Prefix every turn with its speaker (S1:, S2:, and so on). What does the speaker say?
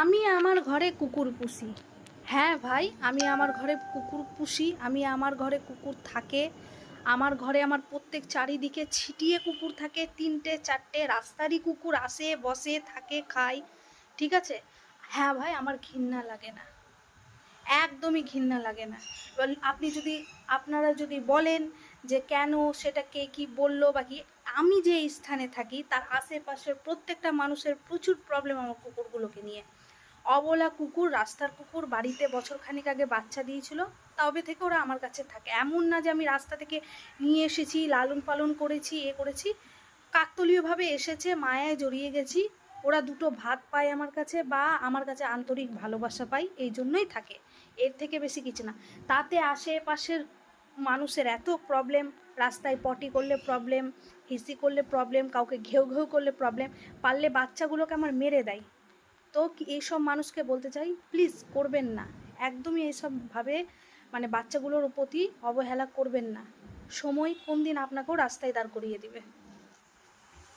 S1: আমি আমার ঘরে কুকুর পুষি। হ্যাঁ ভাই, আমি আমার ঘরে কুকুর পুষি। আমার ঘরে কুকুর থাকে। আমার ঘরে আমার প্রত্যেক চারিদিকে ছিটিয়ে কুকুর থাকে, ৩টে ৪টে রাস্তারই কুকুর আসে, বসে, থাকে, খায়। ঠিক আছে? হ্যাঁ ভাই, আমার ঘৃণা লাগে না, একদমই ঘৃণা লাগে না। এবার আপনারা যদি বলেন যে কেন, সেটা কে কী বললো বা কি, আমি যে স্থানে থাকি তার আশেপাশের প্রত্যেকটা মানুষের প্রচুর প্রবলেম আমার কুকুরগুলোকে নিয়ে। অবলা কুকুর, রাস্তার কুকুর, বাড়িতে বছরখানেক আগে বাচ্চা দিয়েছিল, তবে থেকে ওরা আমার কাছে থাকে। এমন না যে আমি রাস্তা থেকে নিয়ে এসেছি, লালন পালন করেছি, করেছি। কাকতলীয়ভাবে এসেছে, মায়ায় জড়িয়ে গেছি। ওরা দুটো ভাত পায় আমার কাছে, বা আমার কাছে আন্তরিক ভালোবাসা পায়, এই জন্যই থাকে। এর থেকে বেশি কিছু না। তাতে আশেপাশের মানুষের এত প্রবলেম, রাস্তায় পটি করলে প্রবলেম, হিসি করলে প্রবলেম, কাউকে ঘেউ ঘেউ করলে প্রবলেম, পারলে বাচ্চাগুলোকে আমার মেরে দেয়। তো এইসব মানুষকে বলতে চাই, প্লিজ করবেন না, একদমই এইসবভাবে মানে বাচ্চাগুলোর প্রতি অবহেলা করবেন না। সময় কোন দিন আপনাকেও রাস্তায় দাঁড় করিয়ে দিবে।